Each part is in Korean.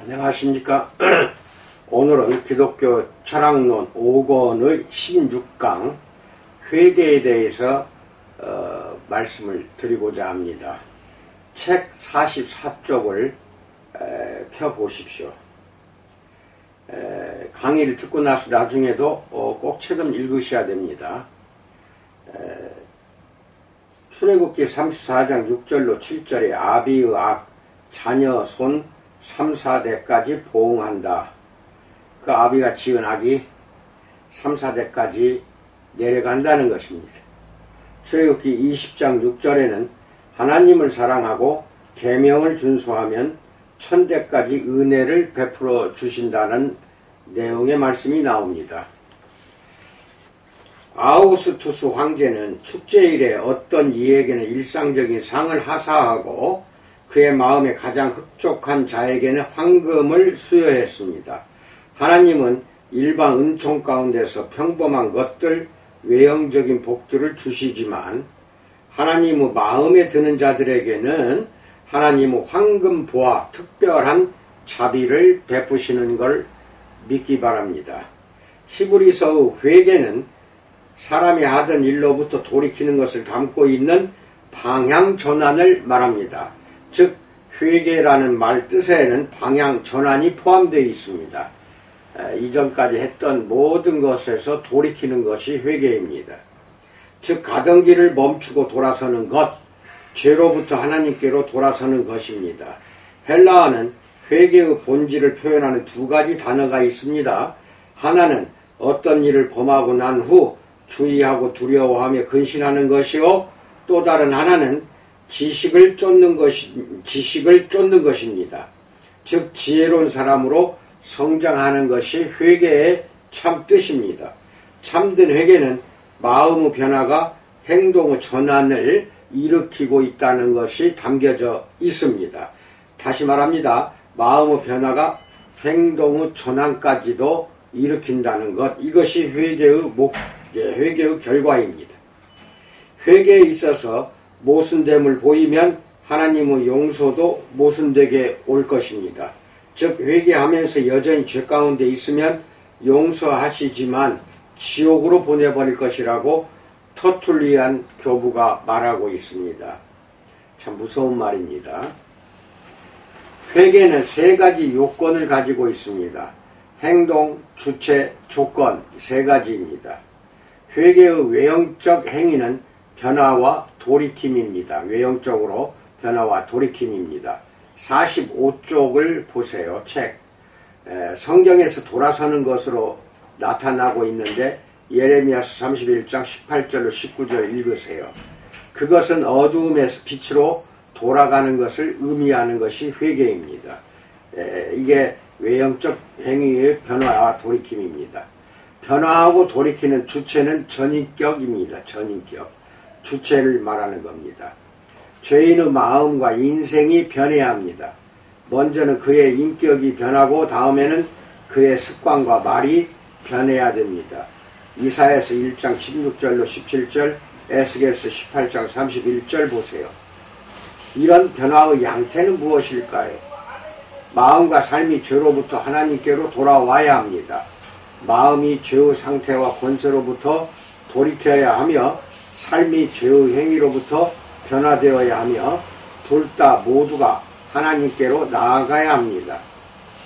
안녕하십니까. 오늘은 기독교 철학론 5권의 16강 회개에 대해서 말씀을 드리고자 합니다. 책 44쪽을 펴보십시오. 강의를 듣고 나서 나중에도 꼭 책은 읽으셔야 됩니다. 출애굽기 34장 6절로 7절에 아비의 악, 자녀 손 3, 4대까지 보응한다. 그 아비가 지은 악이 3, 4대까지 내려간다는 것입니다. 출애굽기 20장 6절에는 하나님을 사랑하고 계명을 준수하면 1000대까지 은혜를 베풀어 주신다는 내용의 말씀이 나옵니다. 아우구스투스 황제는 축제일에 어떤 이에게는 일상적인 상을 하사하고 그의 마음에 가장 흡족한 자에게는 황금을 수여했습니다. 하나님은 일반 은총 가운데서 평범한 것들, 외형적인 복들을 주시지만 하나님의 마음에 드는 자들에게는 하나님의 황금보화, 특별한 자비를 베푸시는 걸 믿기 바랍니다. 히브리서의 회개는 사람이 하던 일로부터 돌이키는 것을 담고 있는 방향 전환을 말합니다. 즉 회개라는 말 뜻에는 방향 전환이 포함되어 있습니다. 이전까지 했던 모든 것에서 돌이키는 것이 회개입니다. 즉 가던 길을 멈추고 돌아서는 것, 죄로부터 하나님께로 돌아서는 것입니다. 헬라어는 회개의 본질을 표현하는 두 가지 단어가 있습니다. 하나는 어떤 일을 범하고 난 후 주의하고 두려워하며 근신하는 것이요, 또 다른 하나는 지식을 쫓는 것입니다. 즉 지혜로운 사람으로 성장하는 것이 회개의 참 뜻입니다. 참된 회개는 마음의 변화가 행동의 전환을 일으키고 있다는 것이 담겨져 있습니다. 다시 말합니다. 마음의 변화가 행동의 전환까지도 일으킨다는 것, 이것이 회개의 결과입니다. 회개에 있어서 모순됨을 보이면 하나님의 용서도 모순되게 올 것입니다. 즉 회개하면서 여전히 죄 가운데 있으면 용서하시지만 지옥으로 보내버릴 것이라고 터툴리안 교부가 말하고 있습니다. 참 무서운 말입니다. 회개는 세 가지 요건을 가지고 있습니다. 행동, 주체, 조건 세 가지입니다. 회개의 외형적 행위는 변화와 돌이킴입니다. 외형적으로 변화와 돌이킴입니다. 45쪽을 보세요. 책. 성경에서 돌아서는 것으로 나타나고 있는데 예레미야서 31장 18절로 19절 읽으세요. 그것은 어두움에서 빛으로 돌아가는 것을 의미하는 것이 회개입니다. 이게 외형적 행위의 변화와 돌이킴입니다. 변화하고 돌이키는 주체는 전인격입니다. 전인격. 주체를 말하는 겁니다. 죄인의 마음과 인생이 변해야 합니다. 먼저는 그의 인격이 변하고 다음에는 그의 습관과 말이 변해야 됩니다. 이사야서 1장 16절로 17절, 에스겔서 18장 31절 보세요. 이런 변화의 양태는 무엇일까요? 마음과 삶이 죄로부터 하나님께로 돌아와야 합니다. 마음이 죄의 상태와 권세로부터 돌이켜야 하며 삶이 죄의 행위로부터 변화되어야 하며 둘 다 모두가 하나님께로 나아가야 합니다.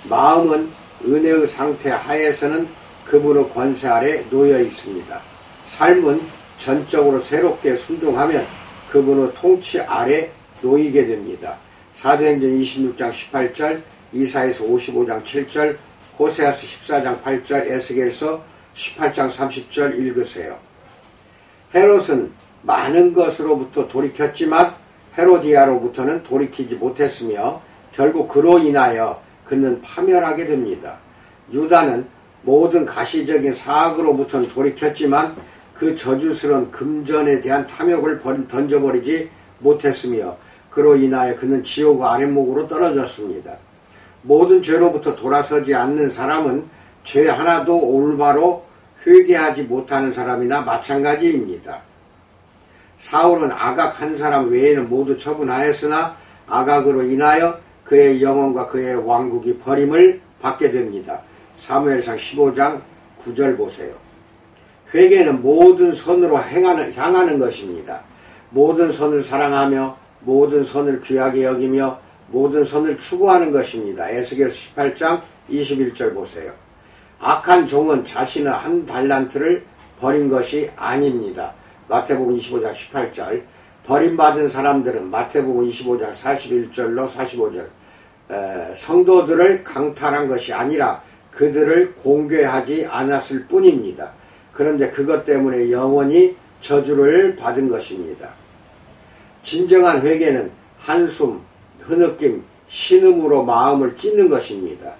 마음은 은혜의 상태 하에서는 그분의 권세 아래 놓여 있습니다. 삶은 전적으로 새롭게 순종하면 그분의 통치 아래 놓이게 됩니다. 사도행전 26장 18절, 이사야서 55장 7절, 호세아서 14장 8절, 에스겔서 18장 30절 읽으세요. 헤롯은 많은 것으로부터 돌이켰지만 헤로디아로부터는 돌이키지 못했으며 결국 그로 인하여 그는 파멸하게 됩니다. 유다는 모든 가시적인 사악으로부터는 돌이켰지만 그 저주스러운 금전에 대한 탐욕을 던져버리지 못했으며 그로 인하여 그는 지옥 아랫목으로 떨어졌습니다. 모든 죄로부터 돌아서지 않는 사람은 죄 하나도 올바로 회개하지 못하는 사람이나 마찬가지입니다. 사울은 아각 한 사람 외에는 모두 처분하였으나 아각으로 인하여 그의 영혼과 그의 왕국이 버림을 받게 됩니다. 사무엘상 15장 9절 보세요. 회개는 모든 선으로 향하는 것입니다. 모든 선을 사랑하며 모든 선을 귀하게 여기며 모든 선을 추구하는 것입니다. 에스겔서 18장 21절 보세요. 악한 종은 자신의 한 달란트를 버린 것이 아닙니다. 마태복음 25장 18절. 버림받은 사람들은 마태복음 25장 41절로 45절 성도들을 강탈한 것이 아니라 그들을 공개하지 않았을 뿐입니다. 그런데 그것 때문에 영원히 저주를 받은 것입니다. 진정한 회개는 한숨, 흐느낌, 신음으로 마음을 찢는 것입니다.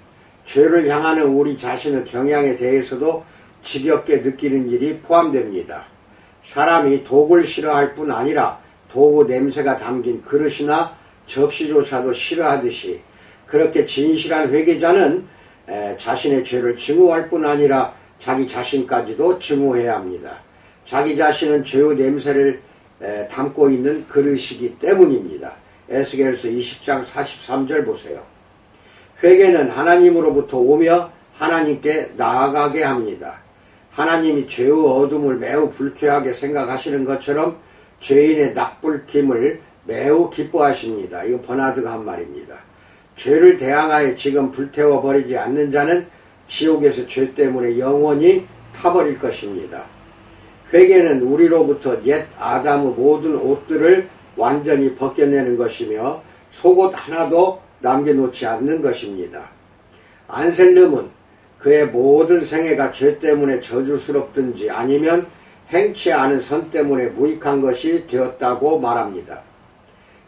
죄를 향하는 우리 자신의 경향에 대해서도 지겹게 느끼는 일이 포함됩니다. 사람이 독을 싫어할 뿐 아니라 도구 냄새가 담긴 그릇이나 접시조차도 싫어하듯이 그렇게 진실한 회개자는 자신의 죄를 증오할 뿐 아니라 자기 자신까지도 증오해야 합니다. 자기 자신은 죄의 냄새를 담고 있는 그릇이기 때문입니다. 에스겔서 20장 43절 보세요. 회개는 하나님으로부터 오며 하나님께 나아가게 합니다. 하나님이 죄의 어둠을 매우 불쾌하게 생각하시는 것처럼 죄인의 낯불김을 매우 기뻐하십니다. 이거 버나드가 한 말입니다. 죄를 대항하여 지금 불태워버리지 않는 자는 지옥에서 죄 때문에 영원히 타버릴 것입니다. 회개는 우리로부터 옛 아담의 모든 옷들을 완전히 벗겨내는 것이며 속옷 하나도 남겨놓지 않는 것입니다. 안셀름은 그의 모든 생애가 죄 때문에 저주스럽든지 아니면 행치 않은 선 때문에 무익한 것이 되었다고 말합니다.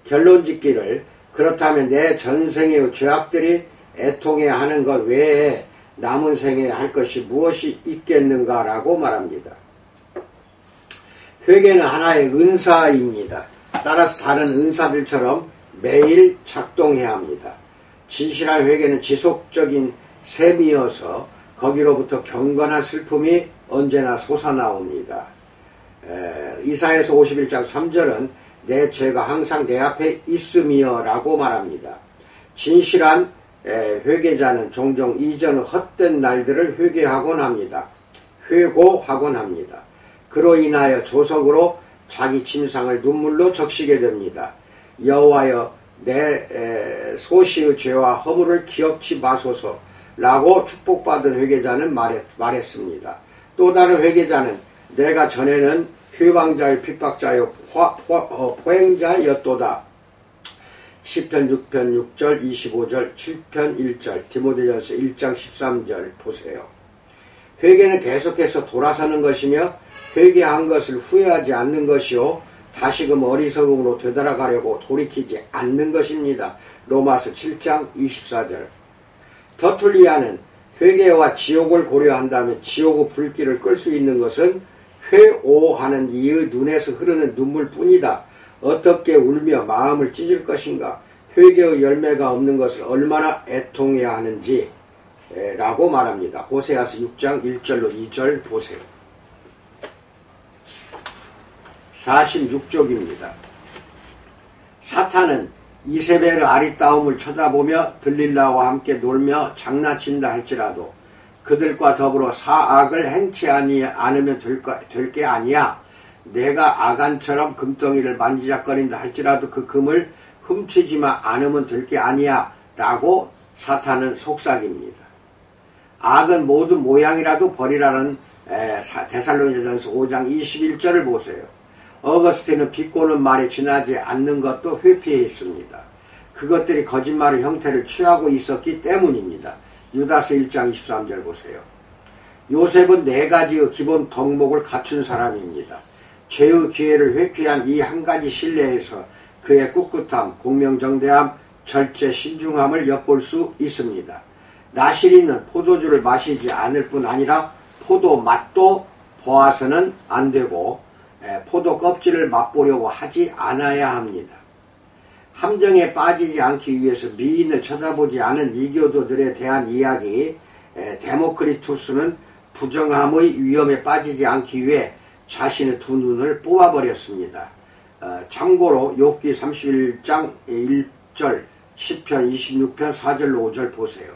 결론짓기를 그렇다면 내 전생의 죄악들이 애통해야 하는 것 외에 남은 생에 할 것이 무엇이 있겠는가라고 말합니다. 회개는 하나의 은사입니다. 따라서 다른 은사들처럼 매일 작동해야 합니다. 진실한 회개는 지속적인 셈이어서 거기로부터 경건한 슬픔이 언제나 솟아나옵니다. 이사야서 51장 3절은 내 죄가 항상 내 앞에 있음이여 라고 말합니다. 진실한 회개자는 종종 이전의 헛된 날들을 회개하곤 합니다. 회고하곤 합니다. 그로 인하여 조석으로 자기 침상을 눈물로 적시게 됩니다. 여호와여 내 소시의 죄와 허물을 기억치 마소서 라고 축복받은 회개자는 말했습니다. 또 다른 회개자는 내가 전에는 회방자여 핍박자여 포행자였도다. 시편 6편 6절 25절 7편 1절 디모데전서 1장 13절 보세요. 회개는 계속해서 돌아서는 것이며 회개한 것을 후회하지 않는 것이요 다시금 어리석음으로 되돌아가려고 돌이키지 않는 것입니다. 로마서 7장 24절. 더툴리아는 회개와 지옥을 고려한다면 지옥의 불길을 끌 수 있는 것은 회오하는 이의 눈에서 흐르는 눈물뿐이다. 어떻게 울며 마음을 찢을 것인가. 회개의 열매가 없는 것을 얼마나 애통해야 하는지 라고 말합니다. 호세아서 6장 1절로 2절 보세요. 46쪽입니다. 사탄은 이세벨의 아리따움을 쳐다보며 들릴라와 함께 놀며 장난친다 할지라도 그들과 더불어 사악을 행치 않으면 될 게 아니야. 내가 아간처럼 금덩이를 만지작거린다 할지라도 그 금을 훔치지만 않으면 될 게 아니야 라고 사탄은 속삭입니다. 악은 모든 모양이라도 버리라는 데살로니가전서 5장 21절을 보세요. 어거스틴은 비꼬는 말에 지나지 않는 것도 회피했습니다. 그것들이 거짓말의 형태를 취하고 있었기 때문입니다. 유다서 1장 23절 보세요. 요셉은 4가지의 기본 덕목을 갖춘 사람입니다. 죄의 기회를 회피한 이 한 가지 신뢰에서 그의 꿋꿋함, 공명정대함, 절제, 신중함을 엿볼 수 있습니다. 나시린은 포도주를 마시지 않을 뿐 아니라 포도 맛도 보아서는 안 되고 포도 껍질을 맛보려고 하지 않아야 합니다. 함정에 빠지지 않기 위해서 미인을 쳐다보지 않은 이교도들에 대한 이야기. 데모크리투스는 부정함의 위험에 빠지지 않기 위해 자신의 2눈을 뽑아버렸습니다. 참고로 욥기 31장 1절 시편 26편 4절로 5절 보세요.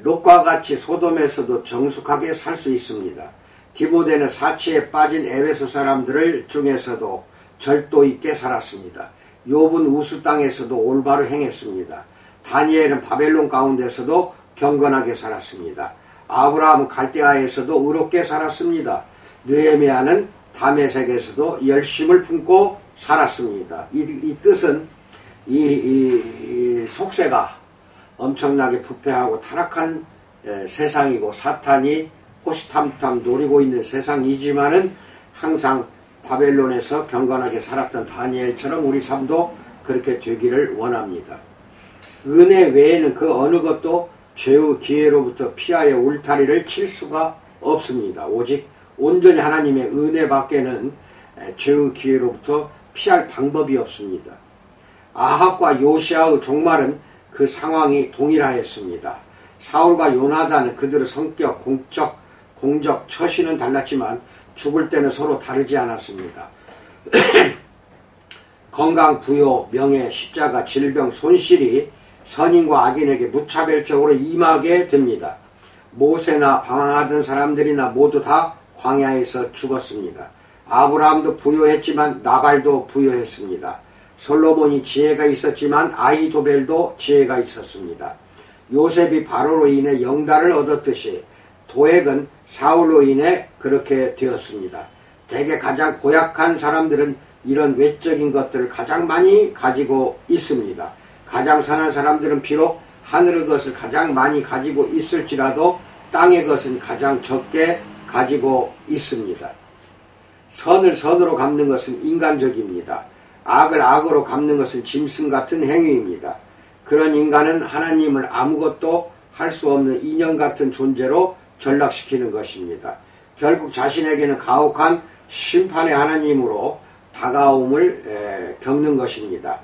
롯과 같이 소돔에서도 정숙하게 살 수 있습니다. 디모데는 사치에 빠진 에베소 사람들을 중에서도 절도 있게 살았습니다. 욥은 우스 땅에서도 올바로 행했습니다. 다니엘은 바벨론 가운데서도 경건하게 살았습니다. 아브라함은 갈대아에서도 의롭게 살았습니다. 느헤미야는 다메섹에서도 열심을 품고 살았습니다. 이 뜻은 이 속세가 엄청나게 부패하고 타락한 세상이고 사탄이 호시탐탐 노리고 있는 세상이지만은 항상 바벨론에서 경건하게 살았던 다니엘처럼 우리 삶도 그렇게 되기를 원합니다. 은혜 외에는 그 어느 것도 죄의 기회로부터 피하여 울타리를 칠 수가 없습니다. 오직 온전히 하나님의 은혜 밖에는 죄의 기회로부터 피할 방법이 없습니다. 아합과 요시아의 종말은 그 상황이 동일하였습니다. 사울과 요나단은 그들의 성격, 공적, 처신은 달랐지만 죽을 때는 서로 다르지 않았습니다. 건강, 부요, 명예, 십자가, 질병, 손실이 선인과 악인에게 무차별적으로 임하게 됩니다. 모세나 방황하던 사람들이나 모두 다 광야에서 죽었습니다. 아브라함도 부요했지만 나발도 부요했습니다. 솔로몬이 지혜가 있었지만 아히도벨도 지혜가 있었습니다. 요셉이 바로로 인해 영달을 얻었듯이 도액은 사울로 인해 그렇게 되었습니다. 대개 가장 고약한 사람들은 이런 외적인 것들을 가장 많이 가지고 있습니다. 가장 선한 사람들은 비록 하늘의 것을 가장 많이 가지고 있을지라도 땅의 것은 가장 적게 가지고 있습니다. 선을 선으로 갚는 것은 인간적입니다. 악을 악으로 갚는 것은 짐승 같은 행위입니다. 그런 인간은 하나님을 아무것도 할 수 없는 인형 같은 존재로 전락시키는 것입니다. 결국 자신에게는 가혹한 심판의 하나님으로 다가옴을 겪는 것입니다.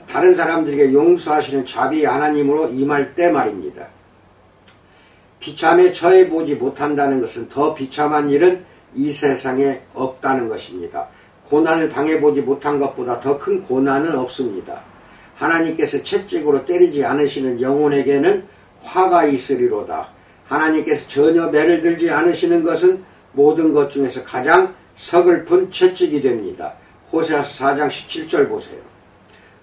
다른 사람들에게 용서하시는 자비의 하나님으로 임할 때 말입니다. 비참에 처해보지 못한다는 것은 더 비참한 일은 이 세상에 없다는 것입니다. 고난을 당해보지 못한 것보다 더 큰 고난은 없습니다. 하나님께서 채찍으로 때리지 않으시는 영혼에게는 화가 있으리로다. 하나님께서 전혀 매를 들지 않으시는 것은 모든 것 중에서 가장 서글픈 채찍이 됩니다. 호세아서 4장 17절 보세요.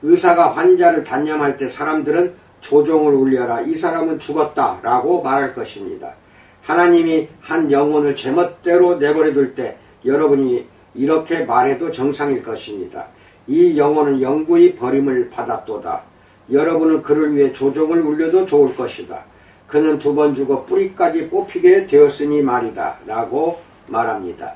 의사가 환자를 단념할 때 사람들은 조종을 울려라. 이 사람은 죽었다 라고 말할 것입니다. 하나님이 한 영혼을 제멋대로 내버려둘 때 여러분이 이렇게 말해도 정상일 것입니다. 이 영혼은 영구히 버림을 받았도다. 여러분은 그를 위해 조종을 울려도 좋을 것이다. 그는 2번 죽어 뿌리까지 뽑히게 되었으니 말이다 라고 말합니다.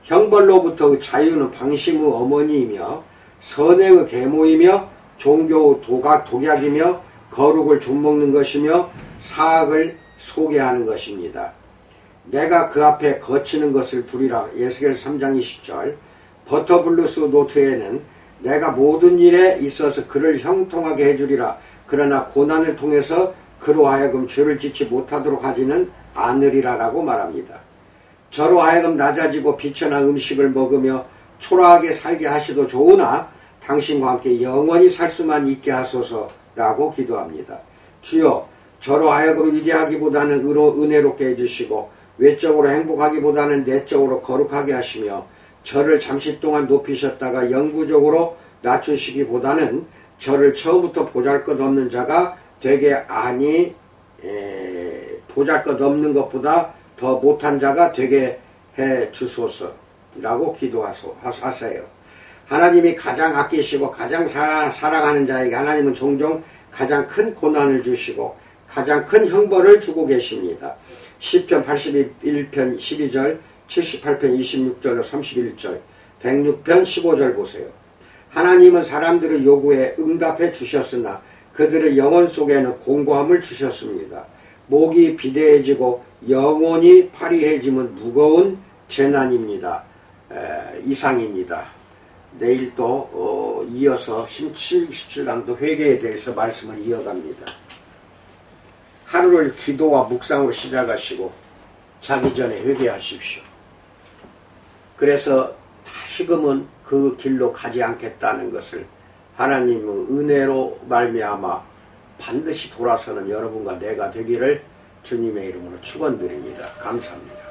형벌로부터의 자유는 방심의 어머니이며 선행의 계모이며 종교 독약이며 거룩을 좀먹는 것이며 사악을 소개하는 것입니다. 내가 그 앞에 거치는 것을 두리라. 에스겔 3장 20절. 버터블루스 노트에는 내가 모든 일에 있어서 그를 형통하게 해주리라. 그러나 고난을 통해서 그로 하여금 죄를 짓지 못하도록 하지는 않으리라 라고 말합니다. 저로 하여금 낮아지고 비천한 음식을 먹으며 초라하게 살게 하시도 좋으나 당신과 함께 영원히 살 수만 있게 하소서 라고 기도합니다. 주여, 저로 하여금 위대하기보다는 은혜롭게 해주시고 외적으로 행복하기보다는 내적으로 거룩하게 하시며 저를 잠시 동안 높이셨다가 영구적으로 낮추시기보다는 저를 처음부터 보잘것없는 자가 되게 하니 보잘것없는 것보다 더 못한 자가 되게 해 주소서 라고 기도하세요. 하나님이 가장 아끼시고 가장 사랑하는 자에게 하나님은 종종 가장 큰 고난을 주시고 가장 큰 형벌을 주고 계십니다. 시편 81편 12절, 78편 26절로 31절, 106편 15절 보세요. 하나님은 사람들의 요구에 응답해 주셨으나 그들의 영혼 속에는 공고함을 주셨습니다. 목이 비대해지고 영혼이 파리해지면 무거운 재난입니다. 이상입니다. 내일 또 이어서 17강도 회개에 대해서 말씀을 이어갑니다. 하루를 기도와 묵상으로 시작하시고 자기 전에 회개하십시오. 그래서 다시금은 그 길로 가지 않겠다는 것을 하나님의 은혜로 말미암아 반드시 돌아서는 여러분과 내가 되기를 주님의 이름으로 축원드립니다. 감사합니다.